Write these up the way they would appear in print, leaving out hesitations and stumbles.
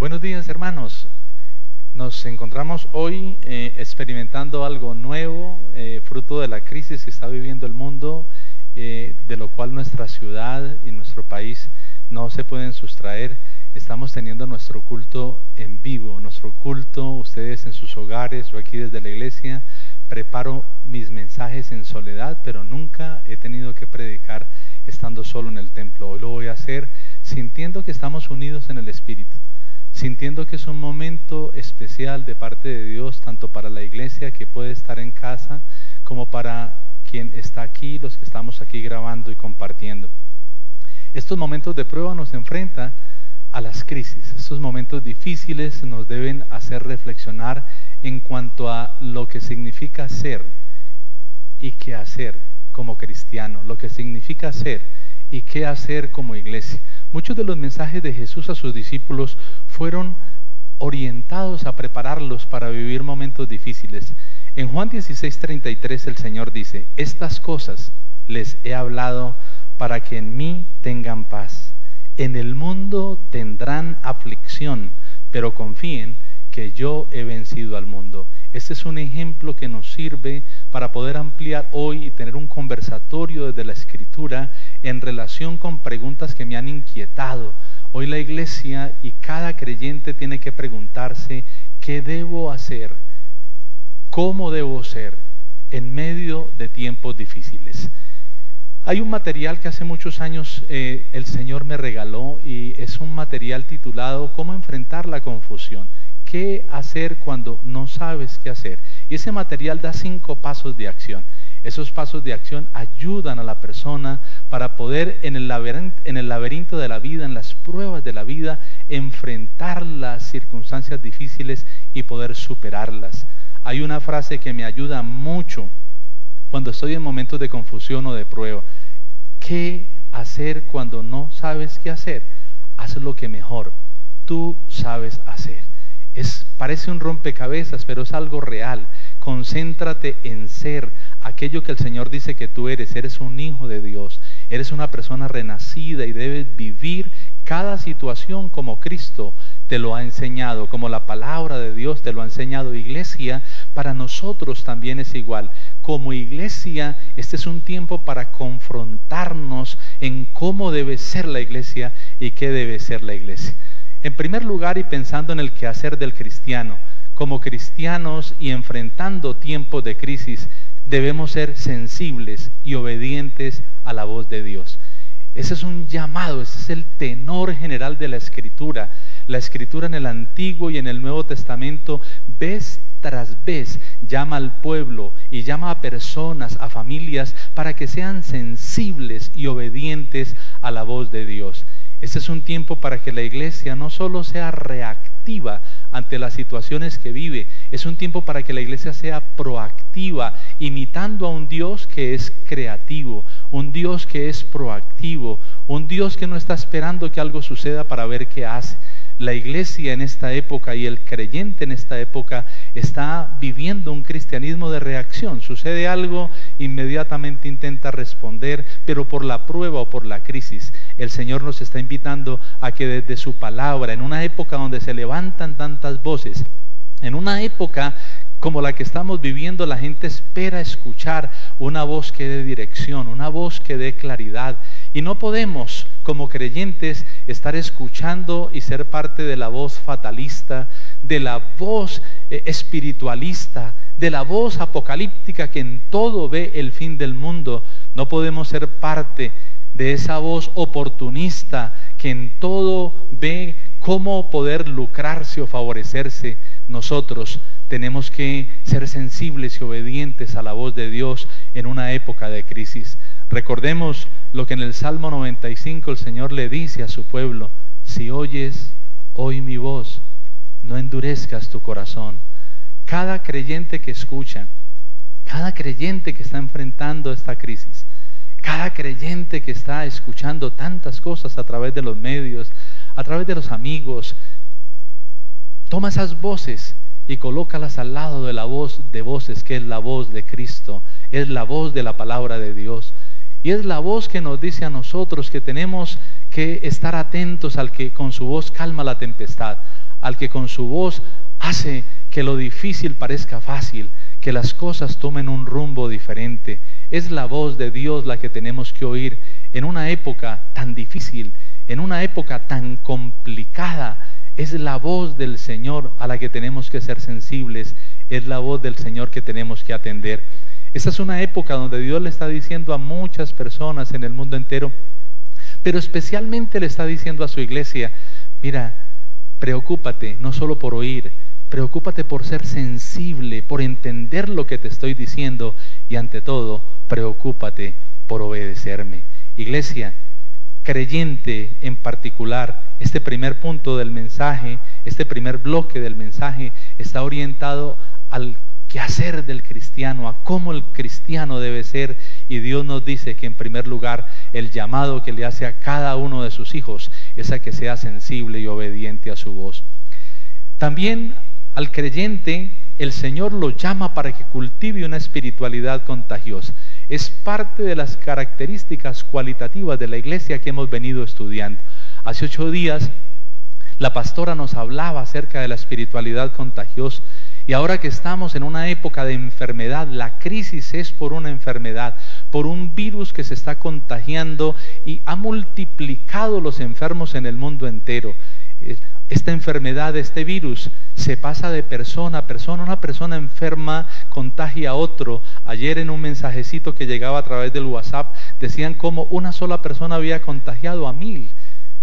Buenos días, hermanos. Nos encontramos hoy experimentando algo nuevo, fruto de la crisis que está viviendo el mundo, de lo cual nuestra ciudad y nuestro país no se pueden sustraer. Estamos teniendo nuestro culto en vivo, nuestro culto, ustedes en sus hogares, yo aquí desde la iglesia. Preparo mis mensajes en soledad, pero nunca he tenido que predicar estando solo en el templo. Hoy lo voy a hacer sintiendo que estamos unidos en el Espíritu, sintiendo que es un momento especial de parte de Dios, tanto para la iglesia que puede estar en casa, como para quien está aquí, los que estamos aquí grabando y compartiendo. Estos momentos de prueba nos enfrentan a las crisis. Estos momentos difíciles nos deben hacer reflexionar en cuanto a lo que significa ser y qué hacer como cristiano, lo que significa ser y qué hacer como iglesia. Muchos de los mensajes de Jesús a sus discípulos fueron orientados a prepararlos para vivir momentos difíciles. En Juan 16:33 el Señor dice: estas cosas les he hablado para que en mí tengan paz. En el mundo tendrán aflicción, pero confíen que yo he vencido al mundo. Este es un ejemplo que nos sirve para poder ampliar hoy y tener un conversatorio desde la Escritura en relación con preguntas que me han inquietado. Hoy la iglesia y cada creyente tiene que preguntarse: ¿qué debo hacer? ¿Cómo debo ser en medio de tiempos difíciles? Hay un material que hace muchos años el Señor me regaló, y es un material titulado ¿Cómo enfrentar la confusión? ¿Qué hacer cuando no sabes qué hacer? Y ese material da 5 pasos de acción. Esos pasos de acción ayudan a la persona para poder en el laberinto de la vida, en las pruebas de la vida, enfrentar las circunstancias difíciles y poder superarlas. Hay una frase que me ayuda mucho cuando estoy en momentos de confusión o de prueba. ¿Qué hacer cuando no sabes qué hacer? Haz lo que mejor tú sabes hacer. Parece un rompecabezas, pero es algo real. Concéntrate en ser aquello que el Señor dice que tú eres. Eres un hijo de Dios, eres una persona renacida y debes vivir cada situación como Cristo te lo ha enseñado, como la palabra de Dios te lo ha enseñado. Iglesia, para nosotros también es igual. Como iglesia, este es un tiempo para confrontarnos en cómo debe ser la iglesia y qué debe ser la iglesia. En primer lugar, y pensando en el quehacer del cristiano, como cristianos y enfrentando tiempos de crisis, debemos ser sensibles y obedientes a la voz de Dios. Ese es un llamado, ese es el tenor general de la Escritura. La Escritura en el Antiguo y en el Nuevo Testamento, vez tras vez, llama al pueblo y llama a personas, a familias, para que sean sensibles y obedientes a la voz de Dios. Este es un tiempo para que la iglesia no solo sea reactiva ante las situaciones que vive, es un tiempo para que la iglesia sea proactiva, imitando a un Dios que es creativo, un Dios que es proactivo, un Dios que no está esperando que algo suceda para ver qué hace. La iglesia en esta época y el creyente en esta época está viviendo un cristianismo de reacción. Sucede algo, inmediatamente intenta responder, pero por la prueba o por la crisis, el Señor nos está invitando a que desde su palabra, en una época donde se levantan tantas voces, en una época como la que estamos viviendo, la gente espera escuchar una voz que dé dirección, una voz que dé claridad. Y no podemos, como creyentes, estar escuchando y ser parte de la voz fatalista, de la voz espiritualista, de la voz apocalíptica que en todo ve el fin del mundo. No podemos ser parte de esa voz oportunista que en todo ve cómo poder lucrarse o favorecerse. Nosotros tenemos que ser sensibles y obedientes a la voz de Dios en una época de crisis. Recordemos lo que en el Salmo 95 el Señor le dice a su pueblo: si oyes hoy mi voz, no endurezcas tu corazón. Cada creyente que escucha, cada creyente que está enfrentando esta crisis, cada creyente que está escuchando tantas cosas a través de los medios, a través de los amigos, toma esas voces y colócalas al lado de la voz de voces, que es la voz de Cristo, es la voz de la palabra de Dios. Y es la voz que nos dice a nosotros que tenemos que estar atentos al que con su voz calma la tempestad, al que con su voz hace que lo difícil parezca fácil, que las cosas tomen un rumbo diferente. Es la voz de Dios la que tenemos que oír en una época tan difícil, en una época tan complicada. Es la voz del Señor a la que tenemos que ser sensibles, es la voz del Señor que tenemos que atender. Esta es una época donde Dios le está diciendo a muchas personas en el mundo entero, pero especialmente le está diciendo a su iglesia: mira, preocúpate no solo por oír, preocúpate por ser sensible, por entender lo que te estoy diciendo, y ante todo, preocúpate por obedecerme. Iglesia, creyente en particular, este primer punto del mensaje, este primer bloque del mensaje está orientado al quehacer del cristiano, a cómo el cristiano debe ser, y Dios nos dice que en primer lugar el llamado que le hace a cada uno de sus hijos es a que sea sensible y obediente a su voz. También al creyente el Señor lo llama para que cultive una espiritualidad contagiosa. Es parte de las características cualitativas de la iglesia que hemos venido estudiando. Hace 8 días la pastora nos hablaba acerca de la espiritualidad contagiosa. Y ahora que estamos en una época de enfermedad, la crisis es por una enfermedad, por un virus que se está contagiando y ha multiplicado los enfermos en el mundo entero. Esta enfermedad, este virus, se pasa de persona a persona. Una persona enferma contagia a otro. Ayer en un mensajecito que llegaba a través del WhatsApp decían cómo una sola persona había contagiado a 1000.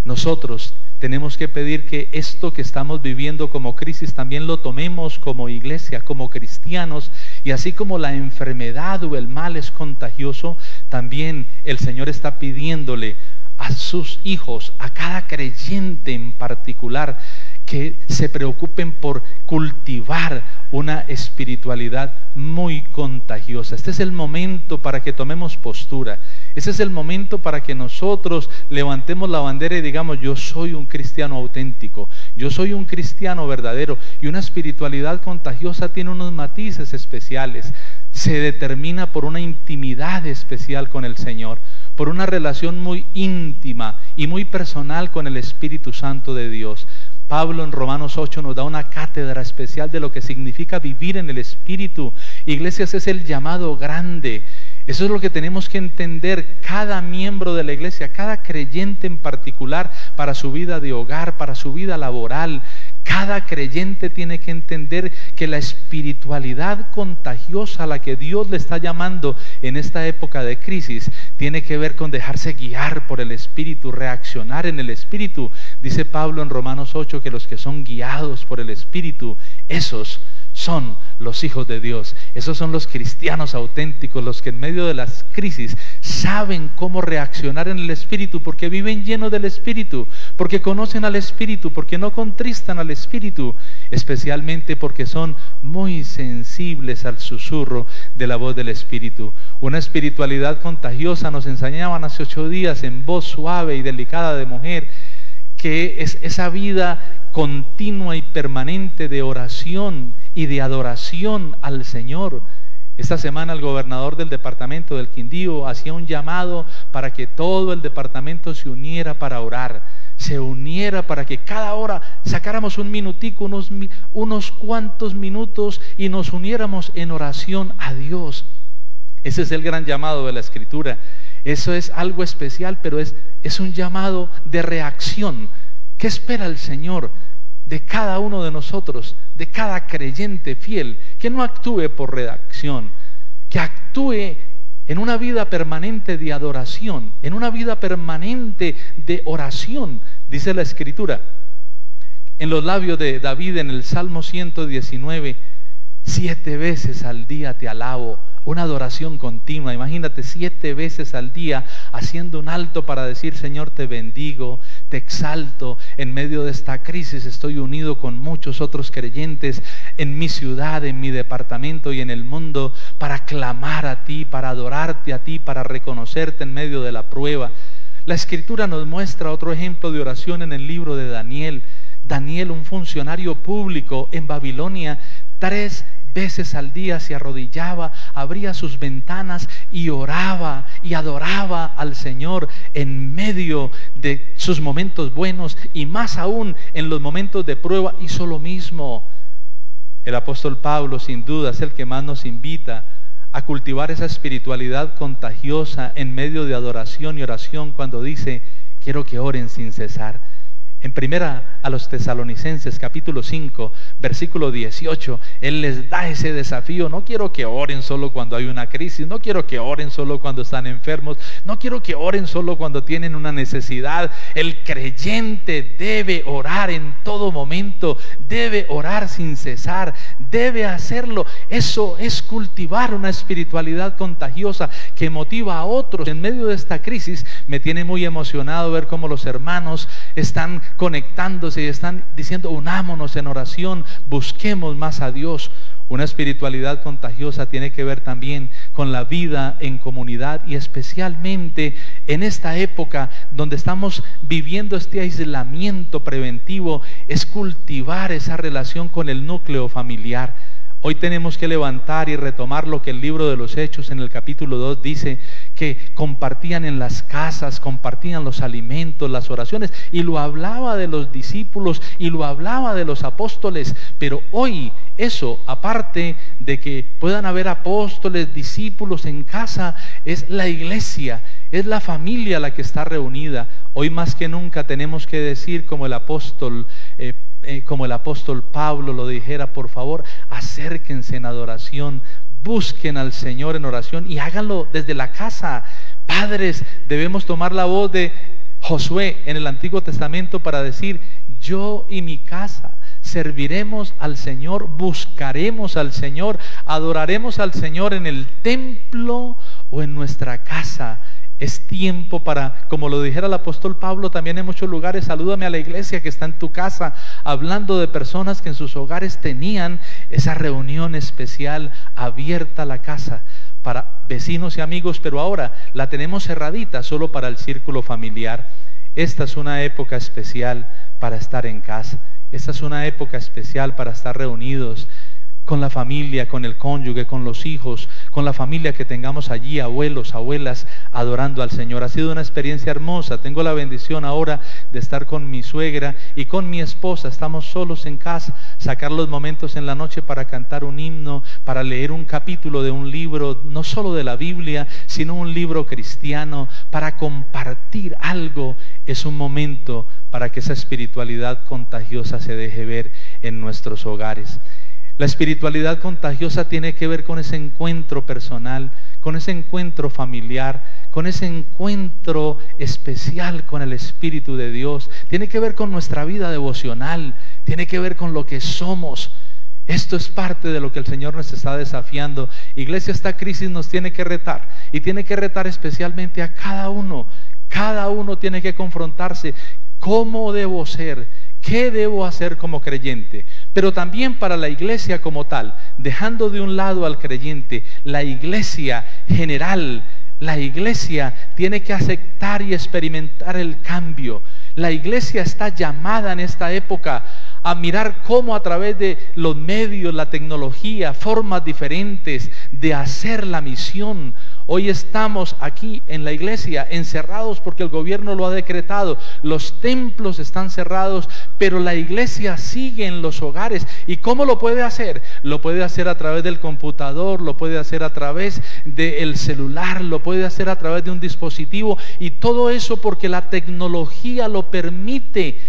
Nosotros tenemos que pedir que esto que estamos viviendo como crisis también lo tomemos como iglesia, como cristianos, y así como la enfermedad o el mal es contagioso, también el Señor está pidiéndole a sus hijos, a cada creyente en particular, que se preocupen por cultivar una espiritualidad muy contagiosa. Este es el momento para que tomemos postura. Ese es el momento para que nosotros levantemos la bandera y digamos: yo soy un cristiano auténtico, yo soy un cristiano verdadero. Y una espiritualidad contagiosa tiene unos matices especiales. Se determina por una intimidad especial con el Señor, por una relación muy íntima y muy personal con el Espíritu Santo de Dios. Pablo en Romanos 8 nos da una cátedra especial de lo que significa vivir en el Espíritu. Iglesias, es el llamado grande. Eso es lo que tenemos que entender cada miembro de la iglesia, cada creyente en particular, para su vida de hogar, para su vida laboral. Cada creyente tiene que entender que la espiritualidad contagiosa a la que Dios le está llamando en esta época de crisis tiene que ver con dejarse guiar por el Espíritu, reaccionar en el Espíritu. Dice Pablo en Romanos 8 que los que son guiados por el Espíritu, esos son los hijos de Dios. Esos son los cristianos auténticos, los que en medio de las crisis saben cómo reaccionar en el Espíritu, porque viven llenos del Espíritu, porque conocen al Espíritu, porque no contristan al Espíritu, especialmente porque son muy sensibles al susurro de la voz del Espíritu. Una espiritualidad contagiosa, nos enseñaban hace 8 días, en voz suave y delicada de mujer, que es esa vida continua y permanente de oración y de adoración al Señor. Esta semana el gobernador del departamento del Quindío hacía un llamado para que todo el departamento se uniera para orar, se uniera para que cada hora sacáramos un minutico, unos cuantos minutos, y nos uniéramos en oración a Dios. Ese es el gran llamado de la Escritura. Eso es algo especial, pero es un llamado de reacción. ¿Qué espera el Señor de cada uno de nosotros, de cada creyente fiel? Que no actúe por reacción, que actúe en una vida permanente de adoración, en una vida permanente de oración. Dice la Escritura en los labios de David en el Salmo 119: 7 veces al día te alabo. Una adoración continua. Imagínate 7 veces al día haciendo un alto para decir: Señor, te bendigo, te exalto. En medio de esta crisis estoy unido con muchos otros creyentes en mi ciudad, en mi departamento y en el mundo, para clamar a ti, para adorarte a ti, para reconocerte en medio de la prueba. La Escritura nos muestra otro ejemplo de oración en el libro de Daniel. Daniel, un funcionario público en Babilonia, 3 veces al día se arrodillaba, abría sus ventanas y oraba y adoraba al Señor en medio de sus momentos buenos y más aún en los momentos de prueba hizo lo mismo. El apóstol Pablo sin duda es el que más nos invita a cultivar esa espiritualidad contagiosa en medio de adoración y oración cuando dice: quiero que oren sin cesar. En primera a los Tesalonicenses capítulo 5 versículo 18 Él les da ese desafío: no quiero que oren solo cuando hay una crisis, no quiero que oren solo cuando están enfermos, no quiero que oren solo cuando tienen una necesidad. El creyente debe orar en todo momento, debe orar sin cesar, debe hacerlo. Eso es cultivar una espiritualidad contagiosa que motiva a otros. En medio de esta crisis me tiene muy emocionado ver cómo los hermanos están conectándose y están diciendo: unámonos en oración, busquemos más a Dios. Una espiritualidad contagiosa tiene que ver también con la vida en comunidad, y especialmente en esta época donde estamos viviendo este aislamiento preventivo, es cultivar esa relación con el núcleo familiar. Hoy tenemos que levantar y retomar lo que el libro de los Hechos en el capítulo 2 dice, que compartían en las casas, compartían los alimentos, las oraciones, y lo hablaba de los discípulos y lo hablaba de los apóstoles. Pero hoy eso, aparte de que puedan haber apóstoles, discípulos en casa, es la iglesia, es la familia la que está reunida. Hoy más que nunca tenemos que decir como el apóstol Pablo lo dijera: por favor, acérquense en adoración, busquen al Señor en oración y háganlo desde la casa. Padres, debemos tomar la voz de Josué en el Antiguo Testamento para decir: yo y mi casa serviremos al Señor, buscaremos al Señor, adoraremos al Señor en el templo o en nuestra casa. Es tiempo para, como lo dijera el apóstol Pablo también en muchos lugares: salúdame a la iglesia que está en tu casa, hablando de personas que en sus hogares tenían esa reunión especial abierta a la casa para vecinos y amigos, pero ahora la tenemos cerradita solo para el círculo familiar. Esta es una época especial para estar en casa. Esta es una época especial para estar reunidos con la familia, con el cónyuge, con los hijos, con la familia que tengamos allí, abuelos, abuelas, adorando al Señor. Ha sido una experiencia hermosa. Tengo la bendición ahora de estar con mi suegra y con mi esposa. Estamos solos en casa, sacar los momentos en la noche para cantar un himno, para leer un capítulo de un libro, no solo de la Biblia, sino un libro cristiano, para compartir algo. Es un momento para que esa espiritualidad contagiosa se deje ver en nuestros hogares. La espiritualidad contagiosa tiene que ver con ese encuentro personal, con ese encuentro familiar, con ese encuentro especial con el Espíritu de Dios. Tiene que ver con nuestra vida devocional, tiene que ver con lo que somos. Esto es parte de lo que el Señor nos está desafiando. Iglesia, esta crisis nos tiene que retar, y tiene que retar especialmente a cada uno. Cada uno tiene que confrontarse: ¿cómo debo ser? ¿Qué debo hacer como creyente? Pero también para la iglesia como tal, dejando de un lado al creyente, la iglesia general, la iglesia tiene que aceptar y experimentar el cambio. La iglesia está llamada en esta época a mirar cómo a través de los medios, la tecnología, formas diferentes de hacer la misión. Hoy estamos aquí en la iglesia encerrados porque el gobierno lo ha decretado. Los templos están cerrados, pero la iglesia sigue en los hogares. ¿Y cómo lo puede hacer? Lo puede hacer a través del computador, lo puede hacer a través del celular, lo puede hacer a través de un dispositivo, y todo eso porque la tecnología lo permite.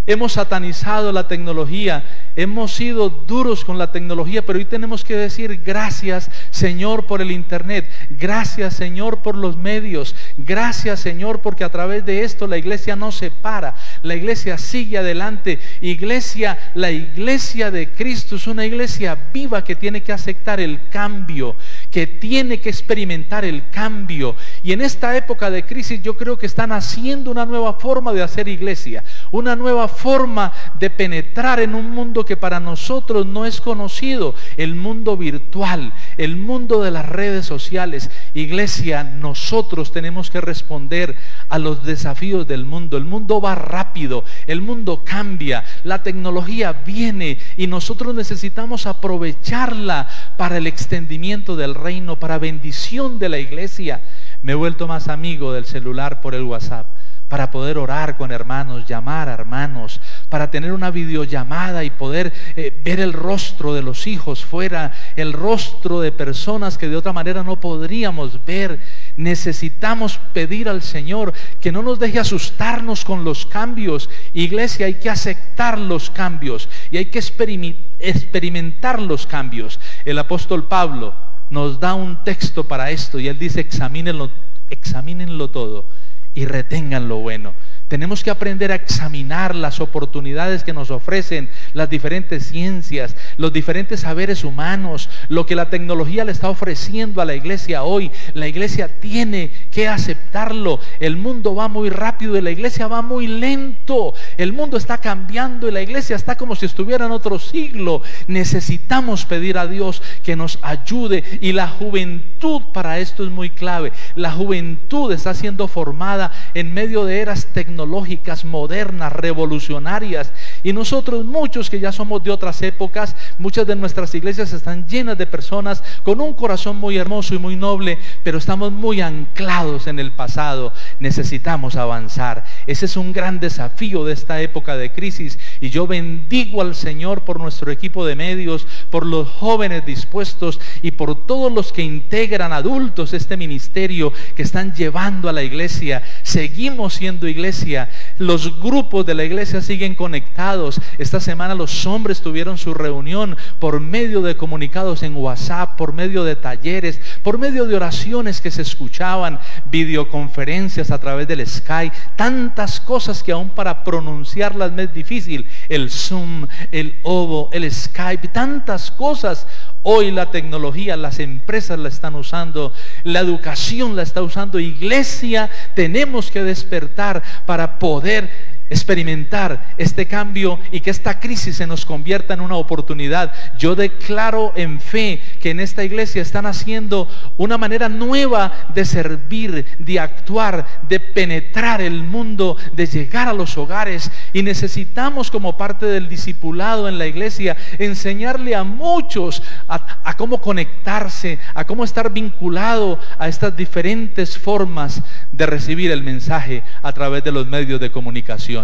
Hemos satanizado la tecnología, hemos sido duros con la tecnología, pero hoy tenemos que decir: gracias, Señor, por el internet, gracias, Señor, por los medios, gracias, Señor, porque a través de esto la iglesia no se para, la iglesia sigue adelante. Iglesia, la iglesia de Cristo es una iglesia viva que tiene que aceptar el cambio, que tiene que experimentar el cambio. Y en esta época de crisis yo creo que están haciendo una nueva forma de hacer iglesia, una nueva forma de penetrar en un mundo que para nosotros no es conocido, el mundo virtual, el mundo de las redes sociales. Iglesia, nosotros tenemos que responder a los desafíos del mundo. El mundo va rápido, el mundo cambia, la tecnología viene y nosotros necesitamos aprovecharla para el extendimiento del reino, para bendición de la iglesia. Me he vuelto más amigo del celular por el WhatsApp, para poder orar con hermanos, llamar a hermanos, para tener una videollamada y poder ver el rostro de los hijos fuera, el rostro de personas que de otra manera no podríamos ver. Necesitamos pedir al Señor que no nos deje asustarnos con los cambios. Iglesia, hay que aceptar los cambios y hay que experimentar los cambios. El apóstol Pablo nos da un texto para esto y él dice: examínenlo todo y retengan lo bueno. Tenemos que aprender a examinar las oportunidades que nos ofrecen las diferentes ciencias, los diferentes saberes humanos, lo que la tecnología le está ofreciendo a la iglesia hoy. La iglesia tiene que aceptarlo. El mundo va muy rápido y la iglesia va muy lento. El mundo está cambiando y la iglesia está como si estuviera en otro siglo. Necesitamos pedir a Dios que nos ayude, y la juventud para esto es muy clave. La juventud está siendo formada en medio de eras tecnológicas modernas, revolucionarias, y nosotros, muchos que ya somos de otras épocas, muchas de nuestras iglesias están llenas de personas con un corazón muy hermoso y muy noble, pero estamos muy anclados en el pasado. Necesitamos avanzar. Ese es un gran desafío de esta época de crisis, y yo bendigo al Señor por nuestro equipo de medios, por los jóvenes dispuestos y por todos los que integran, adultos, este ministerio que están llevando a la iglesia. Seguimos siendo iglesia. Los grupos de la iglesia siguen conectados. Esta semana los hombres tuvieron su reunión por medio de comunicados en WhatsApp, por medio de talleres, por medio de oraciones que se escuchaban, videoconferencias a través del Skype, tantas cosas que aún para pronunciarlas me es difícil. El Zoom, el Ovo, el Skype, tantas cosas. Hoy la tecnología, las empresas la están usando, la educación la está usando. Iglesia, tenemos que despertar para poder experimentar este cambio y que esta crisis se nos convierta en una oportunidad. Yo declaro en fe que en esta iglesia están haciendo una manera nueva de servir, de actuar, de penetrar el mundo, de llegar a los hogares, y necesitamos, como parte del discipulado en la iglesia, enseñarle a muchos a cómo conectarse, a cómo estar vinculado a estas diferentes formas de recibir el mensaje a través de los medios de comunicación.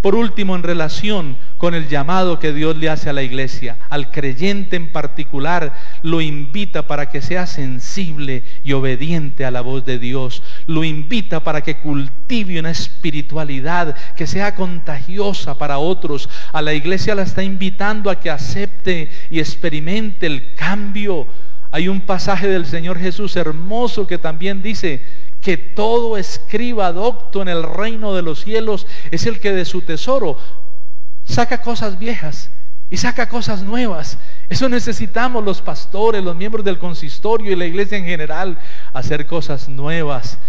Por último, en relación con el llamado que Dios le hace a la iglesia, al creyente en particular, lo invita para que sea sensible y obediente a la voz de Dios. Lo invita para que cultive una espiritualidad que sea contagiosa para otros. A la iglesia la está invitando a que acepte y experimente el cambio. Hay un pasaje del Señor Jesús hermoso que también dice que todo escriba docto en el reino de los cielos es el que de su tesoro saca cosas viejas y saca cosas nuevas. Eso necesitamos los pastores, los miembros del consistorio y la iglesia en general, hacer cosas nuevas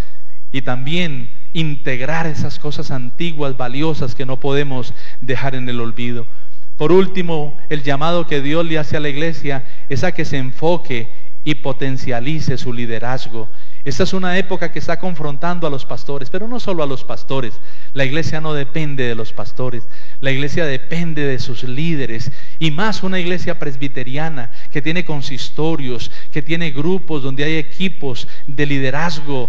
y también integrar esas cosas antiguas, valiosas, que no podemos dejar en el olvido. Por último, el llamado que Dios le hace a la iglesia es a que se enfoque y potencialice su liderazgo. Esta es una época que está confrontando a los pastores, pero no solo a los pastores. La iglesia no depende de los pastores, la iglesia depende de sus líderes, y más una iglesia presbiteriana que tiene consistorios, que tiene grupos donde hay equipos de liderazgo.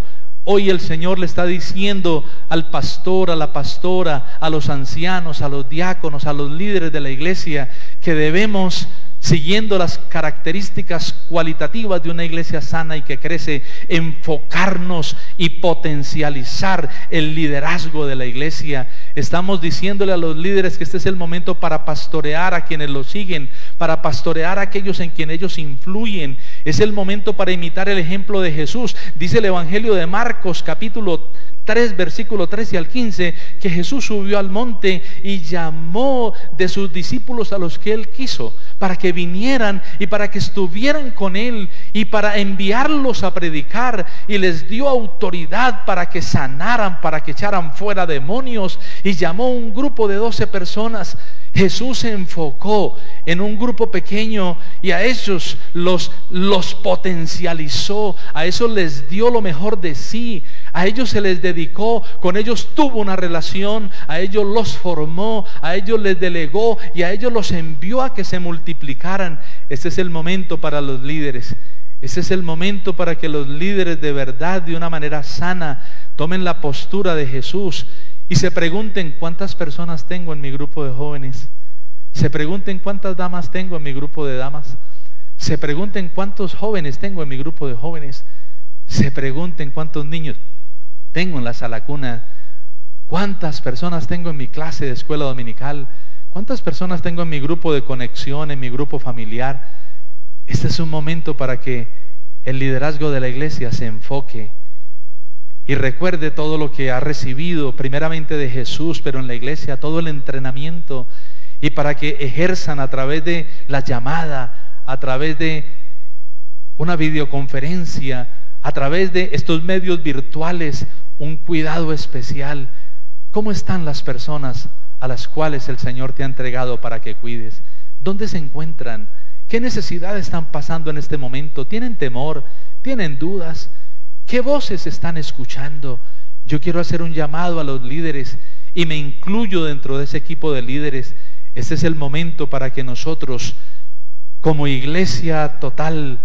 Hoy el Señor le está diciendo al pastor, a la pastora, a los ancianos, a los diáconos, a los líderes de la iglesia, que debemos, siguiendo las características cualitativas de una iglesia sana y que crece, enfocarnos y potencializar el liderazgo de la iglesia. Estamos diciéndole a los líderes que este es el momento para pastorear a quienes los siguen, para pastorear a aquellos en quien ellos influyen. Es el momento para imitar el ejemplo de Jesús. Dice el Evangelio de Marcos, capítulo 3, versículo 13 al 15, que Jesús subió al monte y llamó de sus discípulos a los que él quiso, para que vinieran y para que estuvieran con él y para enviarlos a predicar, y les dio autoridad para que sanaran, para que echaran fuera demonios, y llamó un grupo de 12 personas. Jesús se enfocó en un grupo pequeño y a ellos los potencializó, a esos les dio lo mejor de sí, a ellos se les dedicó, con ellos tuvo una relación, a ellos los formó, a ellos les delegó y a ellos los envió a que se multiplicaran. Este es el momento para los líderes. Ese es el momento para que los líderes de verdad, de una manera sana, tomen la postura de Jesús y se pregunten cuántas personas tengo en mi grupo de jóvenes. Se pregunten cuántas damas tengo en mi grupo de damas. Se pregunten cuántos jóvenes tengo en mi grupo de jóvenes. Se pregunten cuántos niños tengo en la sala cuna. Cuántas personas tengo en mi clase de escuela dominical. Cuántas personas tengo en mi grupo de conexión, en mi grupo familiar. Este es un momento para que el liderazgo de la iglesia se enfoque y recuerde todo lo que ha recibido primeramente de Jesús, pero en la iglesia todo el entrenamiento, y para que ejerzan a través de la llamada, a través de una videoconferencia, a través de estos medios virtuales, un cuidado especial. ¿Cómo están las personas a las cuales el Señor te ha entregado para que cuides? ¿Dónde se encuentran? ¿Qué necesidades están pasando en este momento? ¿Tienen temor? ¿Tienen dudas? ¿Qué voces están escuchando? Yo quiero hacer un llamado a los líderes y me incluyo dentro de ese equipo de líderes. Este es el momento para que nosotros, como iglesia total,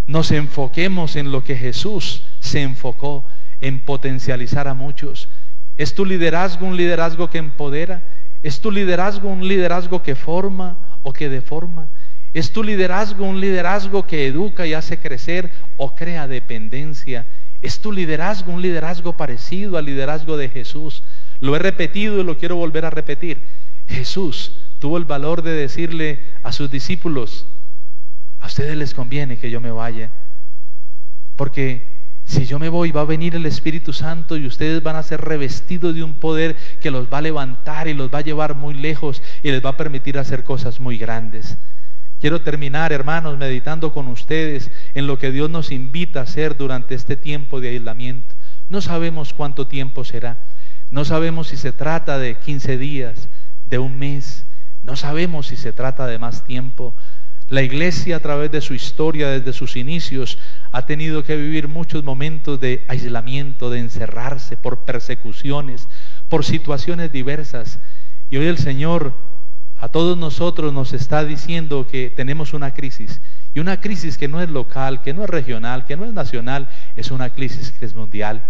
nos enfoquemos en lo que Jesús se enfocó, en potencializar a muchos. ¿Es tu liderazgo un liderazgo que empodera? ¿Es tu liderazgo un liderazgo que forma o que deforma? ¿Es tu liderazgo un liderazgo que educa y hace crecer o crea dependencia? ¿Es tu liderazgo un liderazgo parecido al liderazgo de Jesús? Lo he repetido y lo quiero volver a repetir. Jesús tuvo el valor de decirle a sus discípulos: a ustedes les conviene que yo me vaya, porque si yo me voy va a venir el Espíritu Santo y ustedes van a ser revestidos de un poder que los va a levantar y los va a llevar muy lejos y les va a permitir hacer cosas muy grandes. Quiero terminar, hermanos, meditando con ustedes en lo que Dios nos invita a hacer durante este tiempo de aislamiento. No sabemos cuánto tiempo será. No sabemos si se trata de 15 días, de un mes. No sabemos si se trata de más tiempo. La iglesia, a través de su historia, desde sus inicios, ha tenido que vivir muchos momentos de aislamiento, de encerrarse por persecuciones, por situaciones diversas. Y hoy el Señor a todos nosotros nos está diciendo que tenemos una crisis, y una crisis que no es local, que no es regional, que no es nacional, es una crisis que es mundial.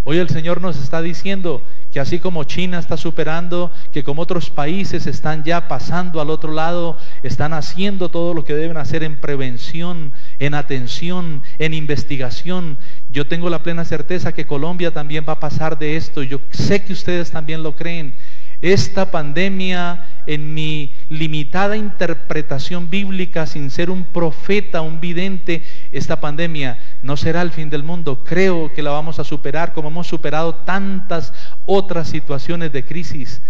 Hoy el Señor nos está diciendo que así como China está superando, que como otros países están ya pasando al otro lado, están haciendo todo lo que deben hacer en prevención, en atención, en investigación. Yo tengo la plena certeza que Colombia también va a pasar de esto. Yo sé que ustedes también lo creen. Esta pandemia, en mi limitada interpretación bíblica, sin ser un profeta, un vidente, esta pandemia no será el fin del mundo. Creo que la vamos a superar como hemos superado tantas otras situaciones de crisis.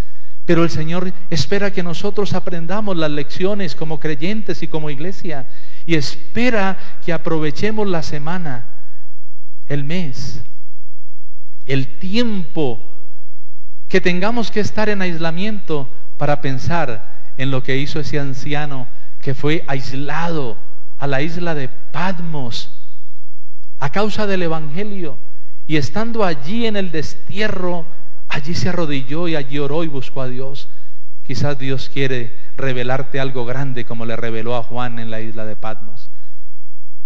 Pero el Señor espera que nosotros aprendamos las lecciones como creyentes y como iglesia, y espera que aprovechemos la semana, el mes, el tiempo que tengamos que estar en aislamiento para pensar en lo que hizo ese anciano que fue aislado a la isla de Patmos a causa del Evangelio, y estando allí en el destierro, allí se arrodilló y allí oró y buscó a Dios. Quizás Dios quiere revelarte algo grande como le reveló a Juan en la isla de Patmos.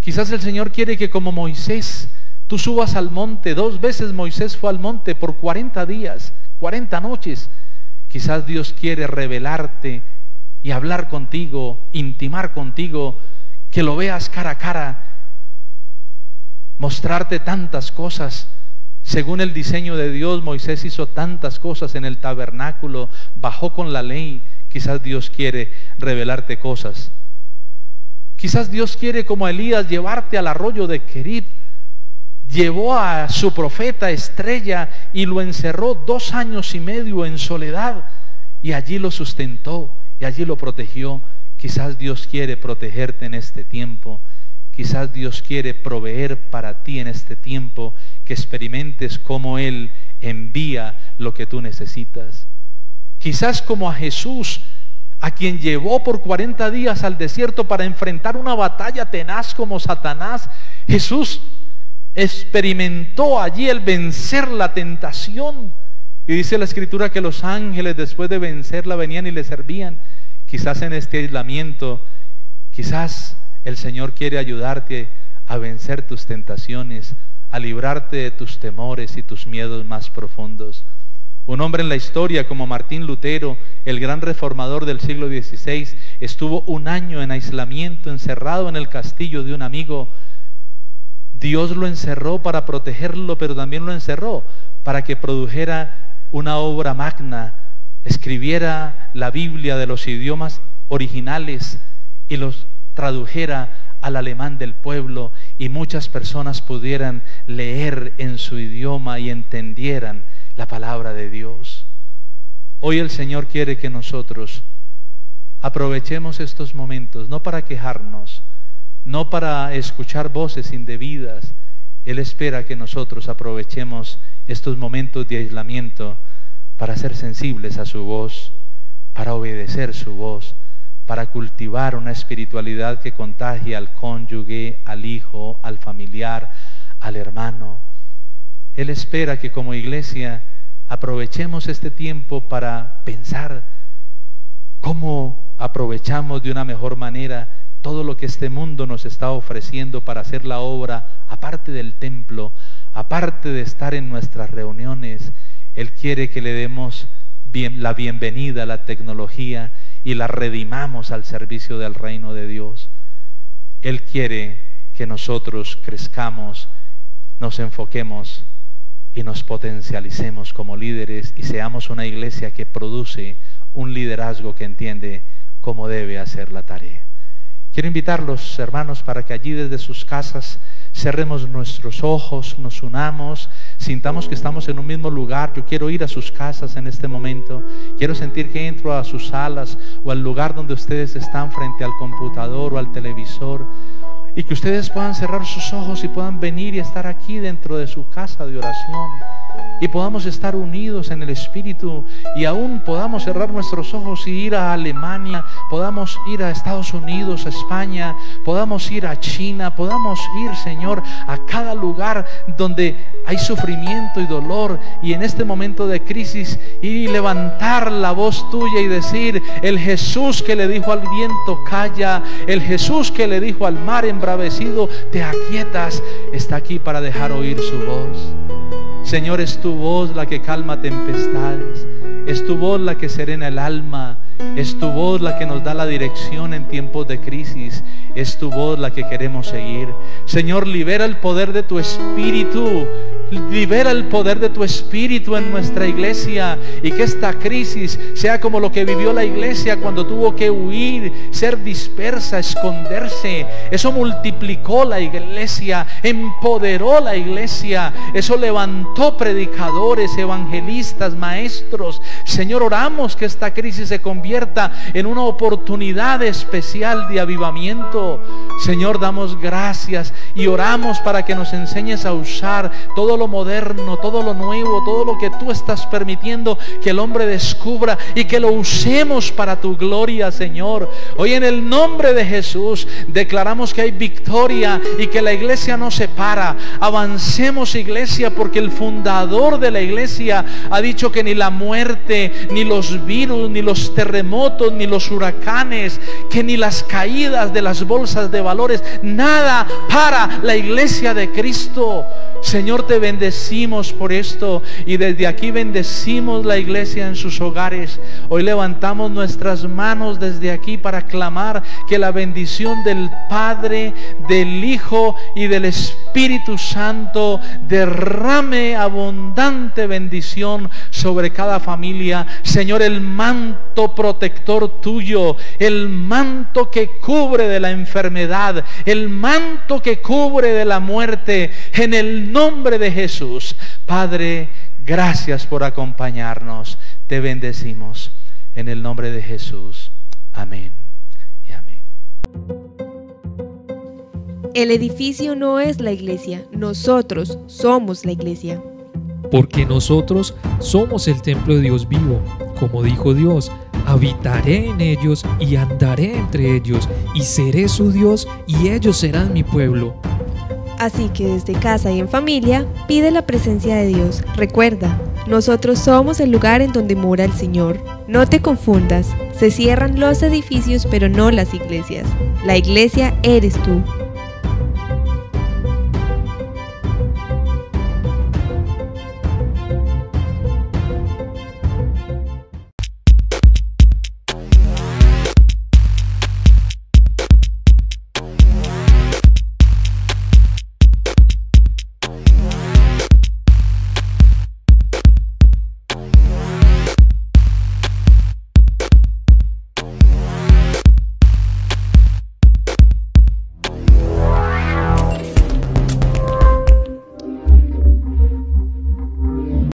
Quizás el Señor quiere que, como Moisés, tú subas al monte. 2 veces Moisés fue al monte por 40 días, 40 noches. Quizás Dios quiere revelarte y hablar contigo, intimar contigo, que lo veas cara a cara, mostrarte tantas cosas. Según el diseño de Dios, Moisés hizo tantas cosas en el tabernáculo, bajó con la ley. Quizás Dios quiere revelarte cosas. Quizás Dios quiere, como a Elías, llevarte al arroyo de Querib. Llevó a su profeta estrella y lo encerró 2 años y medio en soledad, y allí lo sustentó y allí lo protegió. Quizás Dios quiere protegerte en este tiempo. Quizás Dios quiere proveer para ti en este tiempo, que experimentes cómo Él envía lo que tú necesitas. Quizás como a Jesús, a quien llevó por 40 días al desierto para enfrentar una batalla tenaz como Satanás, Jesús experimentó allí el vencer la tentación. Y dice la Escritura que los ángeles, después de vencerla, venían y le servían. Quizás en este aislamiento, quizás el Señor quiere ayudarte a vencer tus tentaciones, a librarte de tus temores y tus miedos más profundos. Un hombre en la historia como Martín Lutero, el gran reformador del siglo XVI, estuvo 1 año en aislamiento, encerrado en el castillo de un amigo. Dios lo encerró para protegerlo, pero también lo encerró para que produjera una obra magna, escribiera la Biblia de los idiomas originales y los tradujera al alemán del pueblo, y muchas personas pudieran leer en su idioma y entendieran la palabra de Dios. Hoy el Señor quiere que nosotros aprovechemos estos momentos, no para quejarnos, no para escuchar voces indebidas. Él espera que nosotros aprovechemos estos momentos de aislamiento para ser sensibles a su voz, para obedecer su voz, para cultivar una espiritualidad que contagie al cónyuge, al hijo, al familiar, al hermano. Él espera que como iglesia aprovechemos este tiempo para pensar cómo aprovechamos de una mejor manera todo lo que este mundo nos está ofreciendo para hacer la obra, aparte del templo, aparte de estar en nuestras reuniones. Él quiere que le demos la bienvenida a la tecnología y la redimamos al servicio del reino de Dios. Él quiere que nosotros crezcamos, nos enfoquemos y nos potencialicemos como líderes y seamos una iglesia que produce un liderazgo que entiende cómo debe hacer la tarea. Quiero invitarlos, hermanos, para que allí desde sus casas cerremos nuestros ojos, nos unamos, sintamos que estamos en un mismo lugar. Yo quiero ir a sus casas en este momento. Quiero sentir que entro a sus salas o al lugar donde ustedes están frente al computador o al televisor, y que ustedes puedan cerrar sus ojos y puedan venir y estar aquí dentro de su casa de oración, y podamos estar unidos en el Espíritu, y aún podamos cerrar nuestros ojos y ir a Alemania, podamos ir a Estados Unidos, a España, podamos ir a China, podamos ir, Señor, a cada lugar donde hay sufrimiento y dolor, y en este momento de crisis ir y levantar la voz tuya y decir: el Jesús que le dijo al viento calla, el Jesús que le dijo al mar embravecido te aquietas, está aquí para dejar oír su voz. Señor, es tu voz la que calma tempestades, es tu voz la que serena el alma, es tu voz la que nos da la dirección en tiempos de crisis, es tu voz la que queremos seguir. Señor, libera el poder de tu Espíritu, libera el poder de tu Espíritu en nuestra iglesia, y que esta crisis sea como lo que vivió la iglesia cuando tuvo que huir, ser dispersa, esconderse. Eso multiplicó la iglesia, empoderó la iglesia, eso levantó predicadores, evangelistas, maestros. Señor, oramos que esta crisis se convierta en una oportunidad especial de avivamiento. Señor, damos gracias y oramos para que nos enseñes a usar todo lo moderno, todo lo nuevo, todo lo que tú estás permitiendo que el hombre descubra, y que lo usemos para tu gloria, Señor. Hoy en el nombre de Jesús declaramos que hay victoria y que la iglesia no se para. Avancemos, iglesia, porque el fundador de la iglesia ha dicho que ni la muerte, ni los virus, ni los terremotos, ni los huracanes, que ni las caídas de las bolsas de valores, nada para la iglesia de Cristo. Señor, te bendecimos por esto, y desde aquí bendecimos la iglesia en sus hogares. Hoy levantamos nuestras manos desde aquí para clamar que la bendición del Padre, del Hijo y del Espíritu Santo derrame abundante bendición sobre cada familia. Señor, el manto protector tuyo, el manto que cubre de la enfermedad, el manto que cubre de la muerte, en el nombre de Jesús. Padre, gracias por acompañarnos. Te bendecimos en el nombre de Jesús. Amén y amén. El edificio no es la iglesia, nosotros somos la iglesia. Porque nosotros somos el templo de Dios vivo. Como dijo Dios: habitaré en ellos y andaré entre ellos, y seré su Dios y ellos serán mi pueblo. Así que desde casa y en familia, pide la presencia de Dios. Recuerda, nosotros somos el lugar en donde mora el Señor. No te confundas, se cierran los edificios pero no las iglesias. La iglesia eres tú.